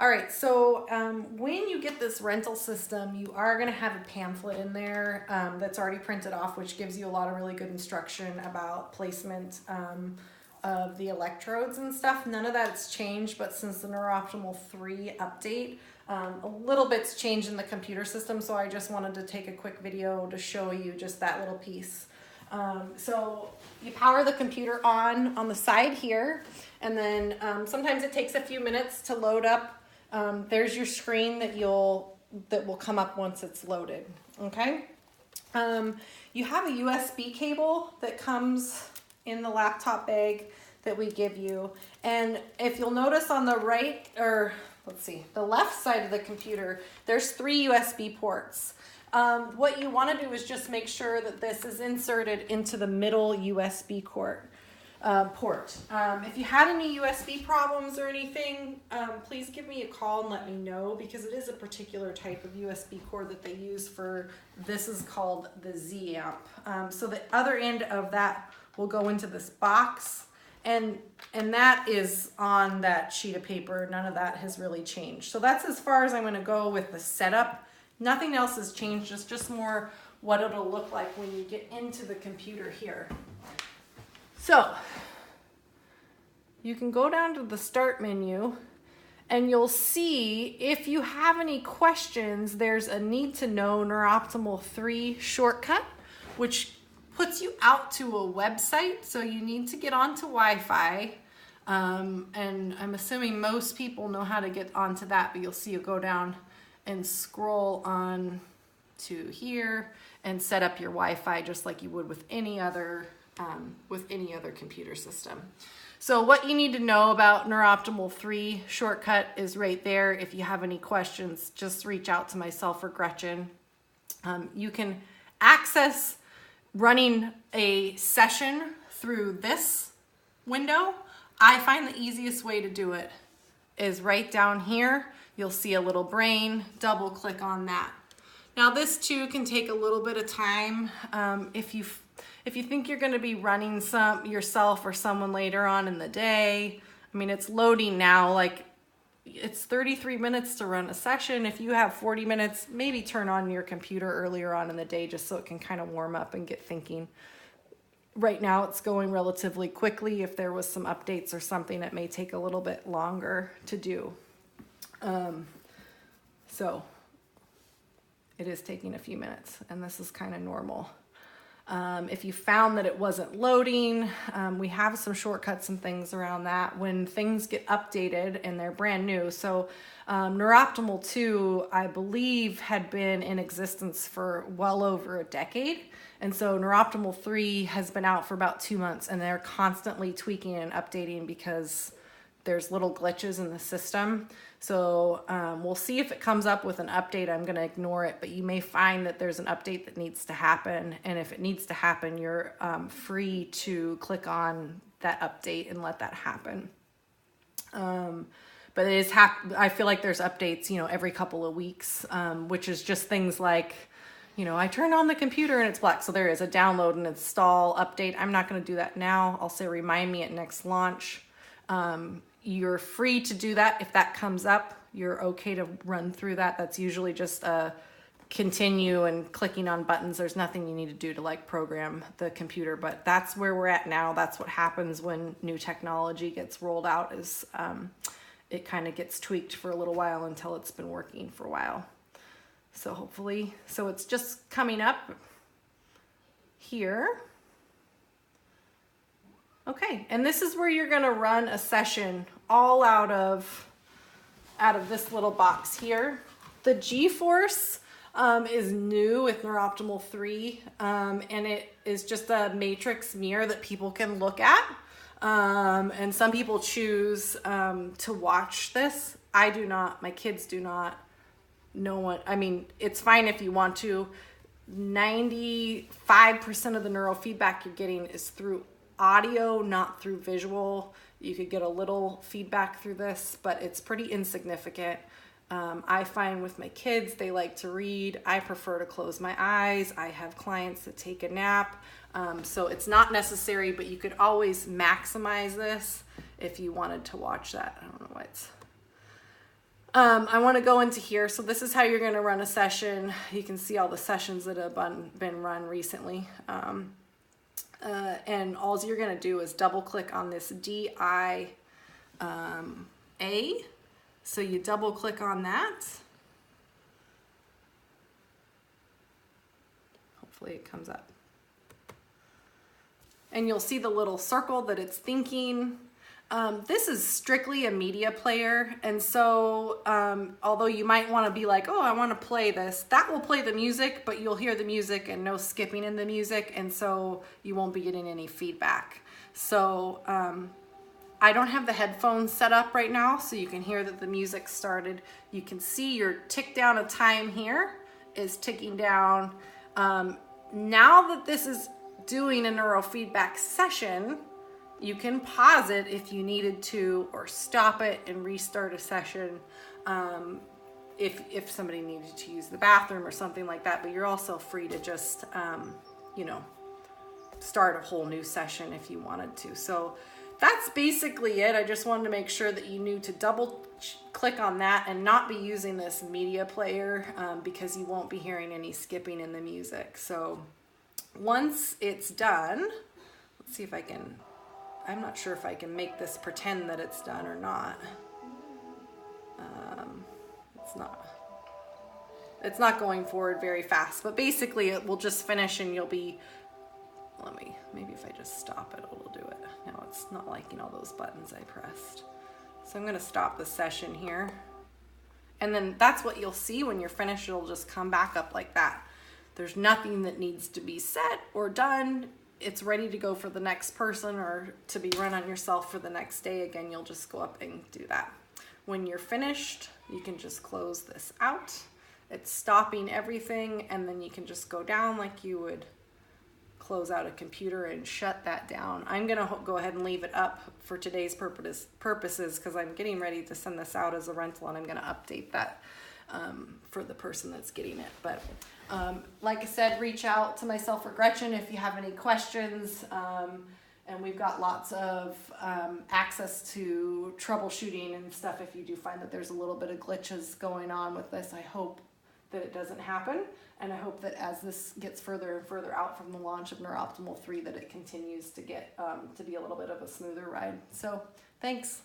All right, so when you get this rental system, you are going to have a pamphlet in there that's already printed off, which gives you a lot of really good instruction about placement of the electrodes and stuff. None of that's changed, but since the Neuroptimal 3 update, a little bit's changed in the computer system, so I just wanted to take a quick video to show you just that little piece. So you power the computer on the side here, and then sometimes it takes a few minutes to load up. There's your screen that will come up once it's loaded. Okay. You have a USB cable that comes in the laptop bag that we give you, and if you'll notice on the right, or let's see, the left side of the computer, there's 3 USB ports. What you want to do is just make sure that this is inserted into the middle USB port. If you had any USB problems or anything, please give me a call and let me know, because it is a particular type of USB cord that they use for, this is called the Z amp. So the other end of that will go into this box, and that is on that sheet of paper. None of that has really changed. So that's as far as I'm going to go with the setup. Nothing else has changed. It's just more what it'll look like when you get into the computer here. So you can go down to the start menu and you'll see if you have any questions, there's a need to know Neuroptimal 3 shortcut, which puts you out to a website. So you need to get onto Wi-Fi. And I'm assuming most people know how to get onto that, but you'll see you go down and scroll on to here and set up your Wi-Fi just like you would with any other computer system. So what you need to know about Neuroptimal 3 shortcut is right there. If you have any questions, just reach out to myself or Gretchen. You can access running a session through this window. I find the easiest way to do it is right down here. You'll see a little brain, double click on that. Now this too can take a little bit of time. If you think you're going to be running some yourself or someone later on in the day, I mean, it's loading now, like it's 33 minutes to run a session. If you have 40 minutes, maybe turn on your computer earlier on in the day just so it can kind of warm up and get thinking. Right now it's going relatively quickly. If there was some updates or something, it may take a little bit longer to do. So it is taking a few minutes, and this is kind of normal. If you found that it wasn't loading, we have some shortcuts and things around that when things get updated and they're brand new. So Neuroptimal 2, I believe, had been in existence for well over a decade. And so Neuroptimal 3 has been out for about 2 months, and they're constantly tweaking and updating because there's little glitches in the system. So we'll see if it comes up with an update. I'm going to ignore it, but you may find that there's an update that needs to happen. And if it needs to happen, you're free to click on that update and let that happen. But it is I feel like there's updates, every couple of weeks, which is just things like, I turned on the computer and it's black. So there is a download and install update. I'm not going to do that now. I'll say remind me at next launch. You're free to do that. If that comes up, you're okay to run through that. That's usually just a continue and clicking on buttons. There's nothing you need to do to program the computer, but that's where we're at now. That's what happens when new technology gets rolled out, is it kind of gets tweaked for a little while until it's been working for a while. So hopefully, it's just coming up here. Okay, and this is where you're going to run a session all out of this little box here. The G-Force is new with Neuroptimal 3, and it is just a matrix mirror that people can look at. And some people choose to watch this. I do not. My kids do not. No one. I mean, it's fine if you want to. 95% of the neurofeedback you're getting is through audio, not through visual. You could get a little feedback through this, but it's pretty insignificant. I find with my kids, they like to read. I prefer to close my eyes. I have clients that take a nap. So it's not necessary, but you could always maximize this if you wanted to watch that. I don't know why it's... I want to go into here. So this is how you're going to run a session. You can see all the sessions that have been run recently. And all you're going to do is double click on this DIA. So you double click on that. Hopefully it comes up. And you'll see the little circle that it's thinking. This is strictly a media player. And so although you might want to be like, oh, I want to play this, that will play the music, but you'll hear the music and no skipping in the music. And so you won't be getting any feedback. So I don't have the headphones set up right now, so you can hear that the music started. You can see your tick down of time here is ticking down. Now that this is doing a neurofeedback session, you can pause it if you needed to, or stop it and restart a session if somebody needed to use the bathroom or something like that. But you're also free to just, you know, start a whole new session if you wanted to. So that's basically it. I just wanted to make sure that you knew to double click on that and not be using this media player because you won't be hearing any skipping in the music. So once it's done, let's see if I can, I'm not sure if I can make this pretend that it's done or not. It's not going forward very fast, but basically it will just finish and you'll be, maybe if I just stop it, it'll do it. No, it's not liking all those buttons I pressed. So I'm gonna stop the session here. And then that's what you'll see when you're finished. It'll just come back up like that. There's nothing that needs to be set or done. It's ready to go for the next person or to be run on yourself for the next day. Again, you'll just go up and do that. When you're finished, you can just close this out. It's stopping everything, and then you can just go down like you would close out a computer and shut that down. I'm gonna go ahead and leave it up for today's purposes because I'm getting ready to send this out as a rental, and I'm gonna update that for the person that's getting it. But like I said, reach out to myself or Gretchen if you have any questions. And we've got lots of access to troubleshooting and stuff if you do find that there's a little bit of glitches going on with this. I hope that it doesn't happen, and I hope that as this gets further and further out from the launch of Neuroptimal 3 that it continues to get to be a little bit of a smoother ride. So thanks.